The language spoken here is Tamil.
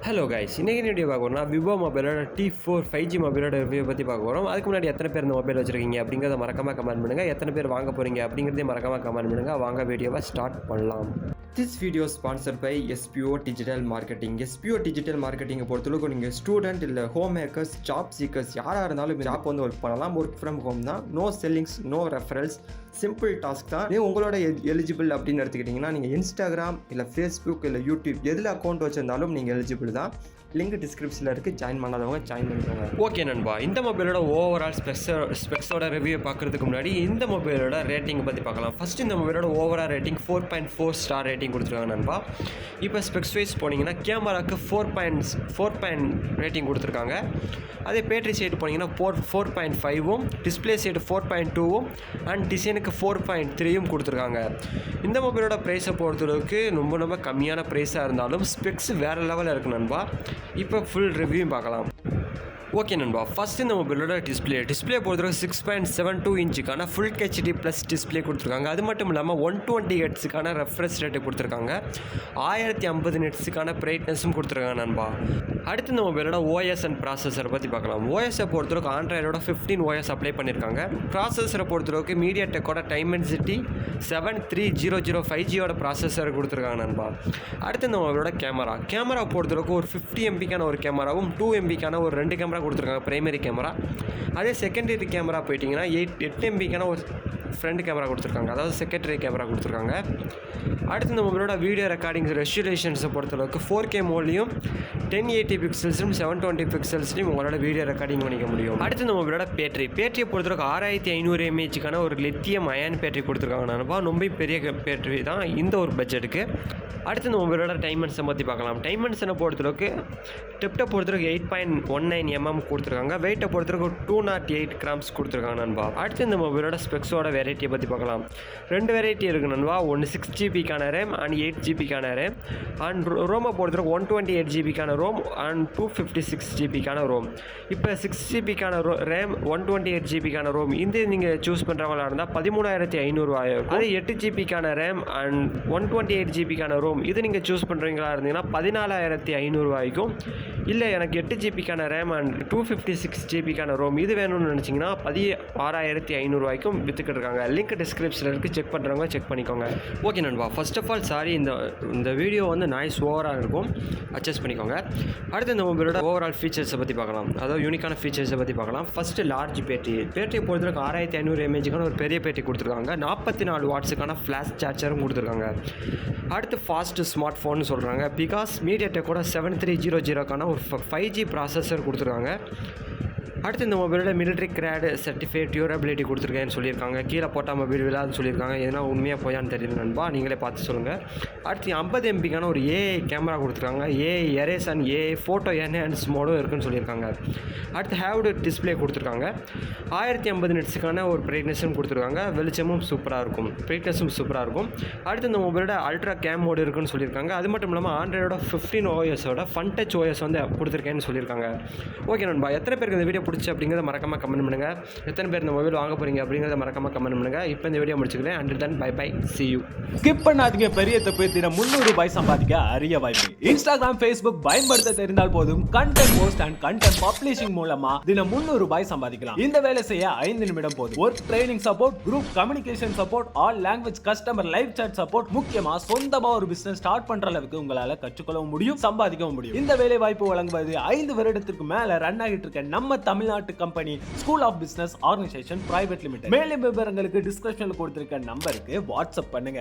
ஹலோ கைஸ், இன்றைக்கி வீடியோ பார்க்க போகிறோம்னா விவோ மொபைலோட T4 5G மொபைலோட ரிவ்யூ பற்றி பார்க்க போகிறோம். அதுக்கு முன்னாடி எத்தனை பேர் இந்த மொபைல் வச்சுருக்கீங்க அப்படிங்கிறத மறக்காமல் கமெண்ட் பண்ணுங்கள். எத்தனை பேர் வாங்க போகிறீங்க அப்படிங்கிறதையும் மறக்காமல் கமெண்ட் பண்ணுங்கள். வாங்க வீடியோவை ஸ்டார்ட் பண்ணலாம். This video sponsored by SPO digital marketing. SPO digital மார்க்கெட்டிங்கை பொறுத்தளவுக்கு நீங்கள் ஸ்டூடெண்ட் இல்லை ஹோம் மேக்கர்ஸ், ஜாப் சீக்கர்ஸ் யாராக இருந்தாலும் ஜாப் வந்து ஒர்க் பண்ணலாம். ஒர்க் ஃப்ரம் ஹோம் தான். No sellings, no referrals, simple task தான். நீங்கள் உங்களோட எலிஜிபிள் அப்படின்னு எடுத்துக்கிட்டிங்கன்னா நீங்கள் இன்ஸ்டாகிராம் இல்லை ஃபேஸ்புக் இல்லை யூடியூப் எதில் அக்கௌண்ட் வச்சுருந்தாலும் நீங்கள் எலிஜிபிள் தான். லிங்க் டிஸ்கிரிப்ஷனில் இருக்குது. ஜாயின் பண்ணாதவங்க ஜாயின் பண்ணிக்கோங்க. ஓகே நண்பா, இந்த மொபைலோட ஓவரால் ஸ்பெக்ஸோட ரிவ்யூ பார்க்குறதுக்கு முன்னாடி இந்த மொபைலோட ரேட்டிங் பற்றி பார்க்கலாம். ஃபஸ்ட் இந்த மொபைலோட ஓவரால் ரேட்டிங் 4.4 ஸ்டார் ரேட்டிங் கொடுத்துருக்காங்க நண்பா. இப்போ ஸ்பெக்ஸ் வைஸ் போனீங்கன்னா கேமராவுக்கு 4 ரேட்டிங் கொடுத்துருக்காங்க. அதே பேட்டரி சைடு போனீங்கன்னா 4.5வும், டிஸ்பிளே சைடு 4.2வும் அண்ட் டிசைனுக்கு 4.3யும் கொடுத்துருக்காங்க. இந்த மொபைலோட ப்ரைஸை பொறுத்தளவுக்கு ரொம்ப கம்மியான ப்ரைஸாக இருந்தாலும் ஸ்பெக்ஸ் வேறு லெவலில் இருக்குது நண்பா. இப்போ ஃபுல் ரிவ்யூ பார்க்கலாம். ஓகே நண்பா, ஃபஸ்ட் இந்த மொபைலோட டிஸ்பிளே பொறுத்தவரைக்கும் 6.72 இன்ச்சுக்கான ஃபுல் ஹெச்டி ப்ளஸ் டிஸ்பிளே கொடுத்துருக்காங்க. அது மட்டும் இல்லாமல் 120 ஹெர்ட்ஸுக்கான ரெஃப்ரெஷ் ரேட்டு கொடுத்துருக்காங்க. 1050 நிட்ஸுக்கான பிரைட்னஸும் கொடுத்துருக்காங்க நண்பா. அடுத்து இந்த மொபைலோட OS அண்ட் ப்ராசஸரை பற்றி பார்க்கலாம். OSஐ பொறுத்தளவுக்கு ஆண்ட்ராய்டோட 15 OS அப்ளை பண்ணியிருக்காங்க. ப்ராசஸரை பொறுத்தளவுக்கு மீடியாடெக்கோட டைமென்சிட்டி 7300 5Gயோட ப்ராசஸர் கொடுத்துருக்காங்க நண்பா. அடுத்து இந்த மொபைலோட கேமரா பொறுத்தளவுக்கு ஒரு 50 MBக்கான ஒரு கேமராவும் 2 MBக்கான ஒரு 2 கேமரா கொடுத்துருக்காங்க பிரைமரி கேமரா. அதே செகண்டரி கேமரா போயிட்டிங்கன்னா 8 MBக்கான ஒரு ஃப்ரண்ட் கேமரா கொடுத்துருக்காங்க, அதாவது செகண்டரி கேமரா கொடுத்துருக்காங்க. அடுத்து இந்த மொபைலோட வீடியோ ரெக்கார்டிங் ரெசல்யூஷன்ஸை பொறுத்தளவுக்கு 4K மோட்லையும் 1080 பிக்சல்ஸும் 720 பிக்சல்ஸ்லையும் உங்களோட வீடியோ ரெக்கார்டிங் பண்ணிக்க முடியும். அடுத்து இந்த மொபைலோட பேட்டரியை பொறுத்தளவுக்கு 6500 mAhக்கான ஒரு லித்தியம் அயன் பேட்டரி கொடுத்துருக்காங்க நண்பா. ரொம்ப பெரிய பேட்டரி தான் இந்த ஒரு பட்ஜெட்டுக்கு. அடுத்து இந்த மொபைலோட டைமென்ஷனை பற்றி பார்க்கலாம். டைமென்ஷனை பொறுத்தளவுக்கு டெப்டை பொறுத்தளவுக்கு 8.19 mm கொடுத்துருக்காங்க. வெயிட்டை பொறுத்தளவுக்கு 208 grams கொடுத்துருக்காங்க நண்பா. அடுத்து இந்த மொபைலோட ஸ்பெக்ஸோட வெரைட்டியை பற்றி பார்க்கலாம். 2 வெரைட்டி இருக்குது நண்பா. ஒன்று 6GB RAM and 8GB RAM and ரோமை பொறுத்தளவுக்கு 128GB Rome and 256GB Rome. இப்போ 6GB ரேம் 128GB ரோம் இந்த நீங்கள் சூஸ் பண்ணுறவங்களா இருந்தால் 13500 ஆகும். அதே 8GB RAM and 128GB Rome இது நீங்கள் சூஸ் பண்ணுறீங்களா இருந்தீங்கன்னா 14500 ஆகிக்கும். இல்லை எனக்கு 8GB RAM and 256GB Rome இது வேணும்னு நினச்சிங்கன்னா 16500 ஆகிக்கும் விற்றுக்கிட்டு இருக்காங்க. லிங்க் டிஸ்கிரிப்ஷனில் இருக்குது, செக் பண்ணுறவங்க செக் பண்ணிக்கோங்க. ஓகே நண்பா, ஃபர்ஸ்ட் ஆஃப் ஆல் சாரி, இந்த வீடியோ வந்து நாய்ஸ் ஓவராக இருக்கும், அட்ஜஸ்ட் பண்ணிக்கோங்க. அடுத்து இந்த மொபைலோட ஓவரால் ஃபீச்சர்ஸை பற்றி பார்க்கலாம், அதாவது யூனிக்கான ஃபீச்சர்ஸை பற்றி பார்க்கலாம். ஃபஸ்ட்டு லார்ஜ் பேட்டரியை பொறுத்தவரைக்கும் 6500 mAhக்கான ஒரு பெரிய பேட்டரி கொடுத்துருக்காங்க. 44 வாட்ஸுக்கான ஃப்ளாஷ் சார்ஜரும் கொடுத்துருக்காங்க. அடுத்து ஃபாஸ்ட் ஸ்மார்ட் ஃபோன் சொல்கிறாங்க. பிகாஸ் மீடியாடெக்கோட 7300க்கான ஒரு 5G ப்ராசஸர் கொடுத்துருக்காங்க. அடுத்து இந்த மொபைலோட மிலிட்ரி கிரேடு சர்டிஃபைட் டியூரபிலிட்டி கொடுத்துருக்கேன்னு சொல்லியிருக்காங்க. கீழே போட்டால் மொபைல் விழாதுன்னு சொல்லியிருக்காங்க. எதுனா உண்மையாக போயான்னு தெரியல நண்பா, நீங்களே பார்த்து சொல்லுங்கள். அடுத்து 50 MBக்கான ஒரு AI கேமரா கொடுத்துருக்காங்க. AI erase and AI photo enhance மோடும் இருக்குன்னு சொல்லியிருக்காங்க. அடுத்து ஹேவ்டு டிஸ்பிளே கொடுத்துருக்காங்க. 1050 நிட்ஸுக்கான ஒரு பிரைட்னஸும் கொடுத்துருக்காங்க. வெளிச்சமும் சூப்பராக இருக்கும், பிரைட்னஸும் சூப்பராக இருக்கும். அடுத்து இந்த மொபைலோட அல்ட்ரா கேம் மோடு இருக்குன்னு சொல்லியிருக்காங்க. அது மட்டும் இல்லாமல் ஆண்ட்ராய்டோட 15 OSோட ஃபன் டச் OS வந்து கொடுத்துருக்கேன்னு சொல்லியிருக்காங்க. ஓகே நண்பா, எத்தனை பேருக்கு இந்த வீடியோ பிடிச்சி அப்படிங்கிறத மறக்காம கமெண்ட் பண்ணுங்க. எத்தனை பேர் இந்த மொபைல் வாங்க போறீங்க அப்படிங்கிறத மறக்காம கமெண்ட் பண்ணுங்க. இப்போ இந்த வீடியோ முடிச்சுக்கிறேன். Until then bye bye, see you. Skip பண்ணாதீங்க. பெரிய தப்பு. தினம் 300 ரூபாய் சம்பாதிக்க அரிய வாய்ப்பு. இன்ஸ்டாகிராம், ஃபேஸ்புக் பயன்படுத்த தெரிந்தால் போதும். Content post and content publishing மூலமா தினம் 300 ரூபாய் சம்பாதிக்கலாம். இந்த வேலை செய்ய 5 நிமிடம் போதும். Work training support, group communication support, all language customer live chat support, முக்கியமா சொந்தமா ஒரு பிசினஸ் ஸ்டார்ட் பண்ற அளவுக்கு உங்களால கற்றுக்கொள்ளவும் முடியும், சம்பாதிக்கவும் முடியும். இந்த வேலை வாய்ப்பு வழங்குவது 5 வருடத்திற்கு மேல ரன் ஆகிட்டு இருக்க நம்ம தமிழ்நாட்டு company school of business organisation private limited. மேலும் விவரங்களுக்கு டிஸ்கிரிப்ஷன்ல கொடுத்திருக்க நம்பருக்கு வாட்ஸ்அப் பண்ணுங்க.